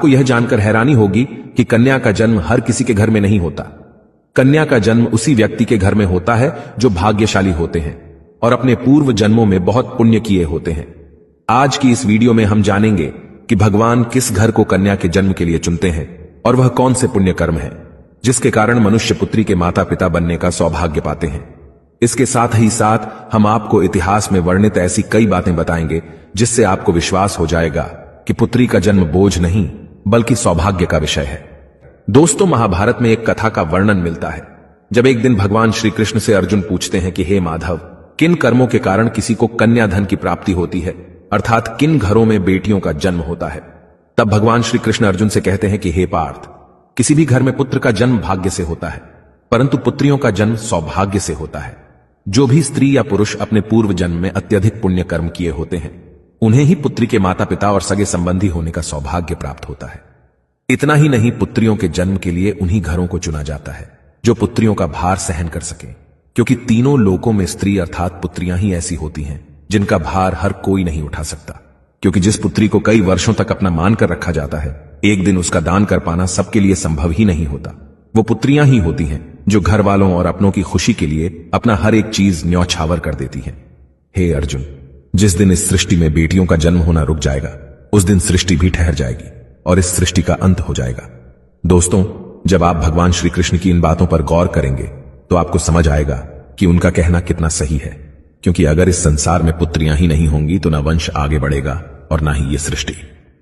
आपको यह जानकर हैरानी होगी कि कन्या का जन्म हर किसी के घर में नहीं होता। कन्या का जन्म उसी व्यक्ति के घर में होता है जो भाग्यशाली होते हैं और अपने पूर्व जन्मों में बहुत पुण्य किए होते हैं। आज की इस वीडियो में हम जानेंगे कि भगवान किस घर को कन्या के जन्म के लिए चुनते हैं और वह कौन से पुण्य कर्म है जिसके कारण मनुष्य पुत्री के माता पिता बनने का सौभाग्य पाते हैं। इसके साथ ही साथ हम आपको इतिहास में वर्णित ऐसी कई बातें बताएंगे जिससे आपको विश्वास हो जाएगा कि पुत्री का जन्म बोझ नहीं बल्कि सौभाग्य का विषय है। दोस्तों, महाभारत में एक कथा का वर्णन मिलता है जब एक दिन भगवान श्री कृष्ण से अर्जुन पूछते हैं कि हे माधव, किन कर्मों के कारण किसी को कन्या धन की प्राप्ति होती है, अर्थात किन घरों में बेटियों का जन्म होता है। तब भगवान श्री कृष्ण अर्जुन से कहते हैं कि हे पार्थ, किसी भी घर में पुत्र का जन्म भाग्य से होता है परंतु पुत्रियों का जन्म सौभाग्य से होता है। जो भी स्त्री या पुरुष अपने पूर्व जन्म में अत्यधिक पुण्य कर्म किए होते हैं उन्हें ही पुत्री के माता पिता और सगे संबंधी होने का सौभाग्य प्राप्त होता है। इतना ही नहीं, पुत्रियों के जन्म के लिए उन्हीं घरों को चुना जाता है जो पुत्रियों का भार सहन कर सके, क्योंकि तीनों लोकों में स्त्री अर्थात पुत्रियां ही ऐसी होती हैं जिनका भार हर कोई नहीं उठा सकता। क्योंकि जिस पुत्री को कई वर्षों तक अपना मानकर रखा जाता है, एक दिन उसका दान कर पाना सबके लिए संभव ही नहीं होता। वो पुत्रियां ही होती हैं जो घर वालों और अपनों की खुशी के लिए अपना हर एक चीज न्यौछावर कर देती हैं। हे अर्जुन, जिस दिन इस सृष्टि में बेटियों का जन्म होना रुक जाएगा उस दिन सृष्टि भी ठहर जाएगी और इस सृष्टि का अंत हो जाएगा। दोस्तों, जब आप भगवान श्री कृष्ण की इन बातों पर गौर करेंगे तो आपको समझ आएगा कि उनका कहना कितना सही है। क्योंकि अगर इस संसार में पुत्रियां ही नहीं होंगी तो न वंश आगे बढ़ेगा और ना ही ये सृष्टि।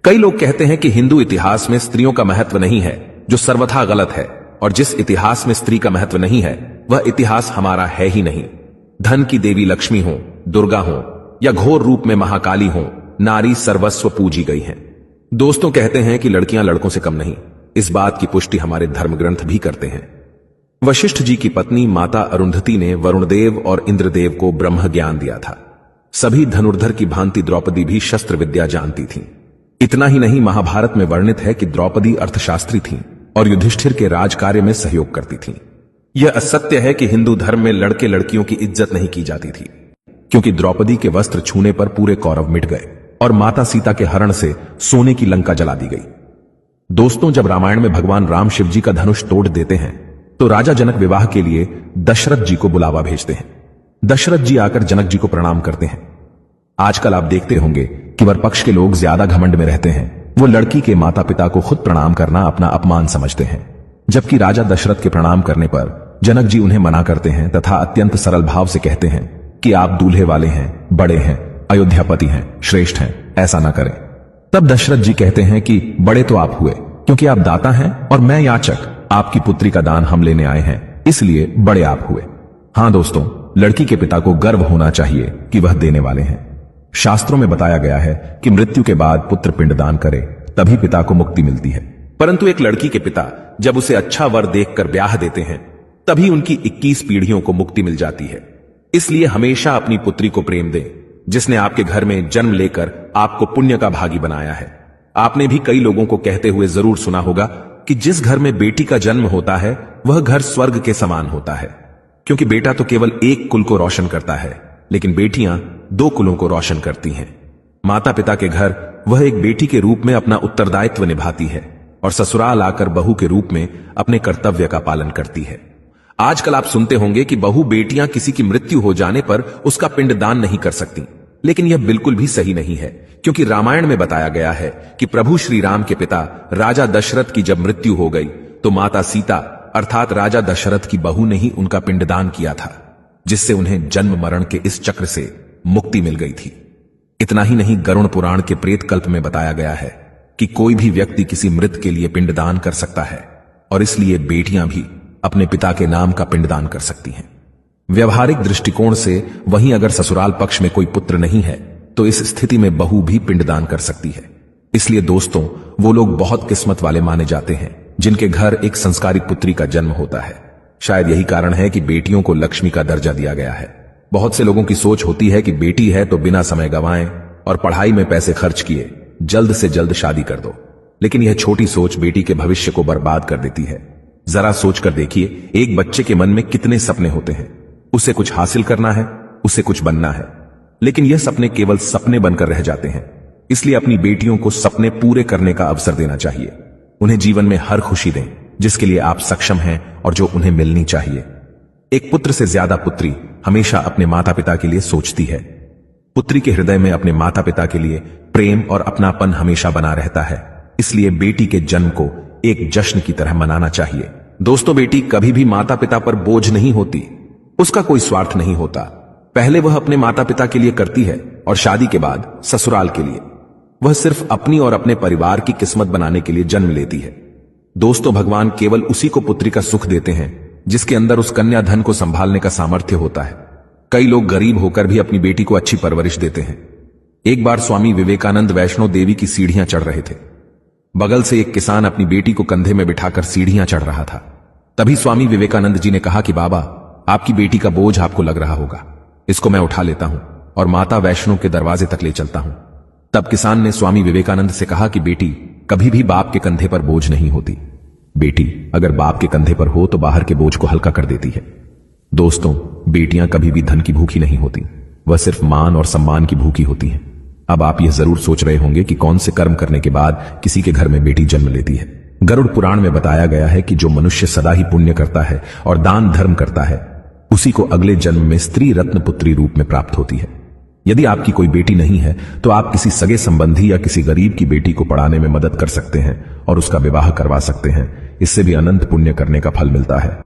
कई लोग कहते हैं कि हिंदू इतिहास में स्त्रियों का महत्व नहीं है, जो सर्वथा गलत है, और जिस इतिहास में स्त्री का महत्व नहीं है वह इतिहास हमारा है ही नहीं। धन की देवी लक्ष्मी हो, दुर्गा हो या घोर रूप में महाकाली हो, नारी सर्वस्व पूजी गई हैं। दोस्तों, कहते हैं कि लड़कियां लड़कों से कम नहीं। इस बात की पुष्टि हमारे धर्म ग्रंथ भी करते हैं। वशिष्ठ जी की पत्नी माता अरुंधति ने वरुणदेव और इंद्रदेव को ब्रह्म ज्ञान दिया था। सभी धनुर्धर की भांति द्रौपदी भी शस्त्र विद्या जानती थीं। इतना ही नहीं, महाभारत में वर्णित है कि द्रौपदी अर्थशास्त्री थीं और युधिष्ठिर के राज कार्य में सहयोग करती थीं। यह असत्य है कि हिंदू धर्म में लड़के लड़कियों की इज्जत नहीं की जाती थी, क्योंकि द्रौपदी के वस्त्र छूने पर पूरे कौरव मिट गए और माता सीता के हरण से सोने की लंका जला दी गई। दोस्तों, जब रामायण में भगवान राम शिव जी का धनुष तोड़ देते हैं तो राजा जनक विवाह के लिए दशरथ जी को बुलावा भेजते हैं। दशरथ जी आकर जनक जी को प्रणाम करते हैं। आजकल आप देखते होंगे कि वर पक्ष के लोग ज्यादा घमंड में रहते हैं। वो लड़की के माता पिता को खुद प्रणाम करना अपना अपमान समझते हैं, जबकि राजा दशरथ के प्रणाम करने पर जनक जी उन्हें मना करते हैं तथा अत्यंत सरल भाव से कहते हैं कि आप दूल्हे वाले हैं, बड़े हैं, अयोध्यापति हैं, श्रेष्ठ हैं, ऐसा ना करें। तब दशरथ जी कहते हैं कि बड़े तो आप हुए क्योंकि आप दाता हैं और मैं याचक, आपकी पुत्री का दान हम लेने आए हैं, इसलिए बड़े आप हुए। हां दोस्तों, लड़की के पिता को गर्व होना चाहिए कि वह देने वाले हैं। शास्त्रों में बताया गया है कि मृत्यु के बाद पुत्र पिंडदान करे तभी पिता को मुक्ति मिलती है। परंतु एक लड़की के पिता जब उसे अच्छा वर देखकर ब्याह देते हैं तभी उनकी 21 पीढ़ियों को मुक्ति मिल जाती है। इसलिए हमेशा अपनी पुत्री को प्रेम दें जिसने आपके घर में जन्म लेकर आपको पुण्य का भागी बनाया है। आपने भी कई लोगों को कहते हुए जरूर सुना होगा कि जिस घर में बेटी का जन्म होता है वह घर स्वर्ग के समान होता है, क्योंकि बेटा तो केवल एक कुल को रोशन करता है लेकिन बेटियां 2 कुलों को रोशन करती हैं। माता पिता के घर वह एक बेटी के रूप में अपना उत्तरदायित्व निभाती है और ससुराल आकर बहू के रूप में अपने कर्तव्य का पालन करती है। आजकल आप सुनते होंगे कि बहू बेटियां किसी की मृत्यु हो जाने पर उसका पिंडदान नहीं कर सकती, लेकिन यह बिल्कुल भी सही नहीं है, क्योंकि रामायण में बताया गया है कि प्रभु श्री राम के पिता राजा दशरथ की जब मृत्यु हो गई तो माता सीता अर्थात राजा दशरथ की बहू ने ही उनका पिंडदान किया था, जिससे उन्हें जन्म मरण के इस चक्र से मुक्ति मिल गई थी। इतना ही नहीं, गरुड़ पुराण के प्रेत कल्प में बताया गया है कि कोई भी व्यक्ति किसी मृत के लिए पिंडदान कर सकता है और इसलिए बेटियां भी अपने पिता के नाम का पिंडदान कर सकती हैं। व्यवहारिक दृष्टिकोण से वहीं अगर ससुराल पक्ष में कोई पुत्र नहीं है तो इस स्थिति में बहू भी पिंडदान कर सकती है। इसलिए दोस्तों, वो लोग बहुत किस्मत वाले माने जाते हैं जिनके घर एक संस्कारित पुत्री का जन्म होता है। शायद यही कारण है कि बेटियों को लक्ष्मी का दर्जा दिया गया है। बहुत से लोगों की सोच होती है कि बेटी है तो बिना समय गंवाएं और पढ़ाई में पैसे खर्च किए जल्द से जल्द शादी कर दो, लेकिन यह छोटी सोच बेटी के भविष्य को बर्बाद कर देती है। जरा सोचकर देखिए, एक बच्चे के मन में कितने सपने होते हैं। उसे कुछ हासिल करना है, उसे कुछ बनना है, लेकिन यह सपने केवल सपने बनकर रह जाते हैं। इसलिए अपनी बेटियों को सपने पूरे करने का अवसर देना चाहिए। उन्हें जीवन में हर खुशी दें जिसके लिए आप सक्षम हैं और जो उन्हें मिलनी चाहिए। एक पुत्र से ज्यादा पुत्री हमेशा अपने माता पिता के लिए सोचती है। पुत्री के हृदय में अपने माता पिता के लिए प्रेम और अपनापन हमेशा बना रहता है। इसलिए बेटी के जन्म को एक जश्न की तरह मनाना चाहिए। दोस्तों, बेटी कभी भी माता पिता पर बोझ नहीं होती। उसका कोई स्वार्थ नहीं होता। पहले वह अपने माता पिता के लिए करती है और शादी के बाद ससुराल के लिए। वह सिर्फ अपनी और अपने परिवार की किस्मत बनाने के लिए जन्म लेती है। दोस्तों, भगवान केवल उसी को पुत्री का सुख देते हैं जिसके अंदर उस कन्या धन को संभालने का सामर्थ्य होता है। कई लोग गरीब होकर भी अपनी बेटी को अच्छी परवरिश देते हैं। एक बार स्वामी विवेकानंद वैष्णो देवी की सीढ़ियां चढ़ रहे थे। बगल से एक किसान अपनी बेटी को कंधे में बिठाकर सीढ़ियां चढ़ रहा था। तभी स्वामी विवेकानंद जी ने कहा कि बाबा, आपकी बेटी का बोझ आपको लग रहा होगा, इसको मैं उठा लेता हूं और माता वैष्णो के दरवाजे तक ले चलता हूं। तब किसान ने स्वामी विवेकानंद से कहा कि बेटी कभी भी बाप के कंधे पर बोझ नहीं होती। बेटी अगर बाप के कंधे पर हो तो बाहर के बोझ को हल्का कर देती है। दोस्तों, बेटियां कभी भी धन की भूखी नहीं होती, वह सिर्फ मान और सम्मान की भूखी होती हैं। अब आप यह जरूर सोच रहे होंगे कि कौन से कर्म करने के बाद किसी के घर में बेटी जन्म लेती है। गरुड़ पुराण में बताया गया है कि जो मनुष्य सदा ही पुण्य करता है और दान धर्म करता है, उसी को अगले जन्म में स्त्री रत्न पुत्री रूप में प्राप्त होती है। यदि आपकी कोई बेटी नहीं है तो आप किसी सगे संबंधी या किसी गरीब की बेटी को पढ़ाने में मदद कर सकते हैं और उसका विवाह करवा सकते हैं। इससे भी अनंत पुण्य करने का फल मिलता है।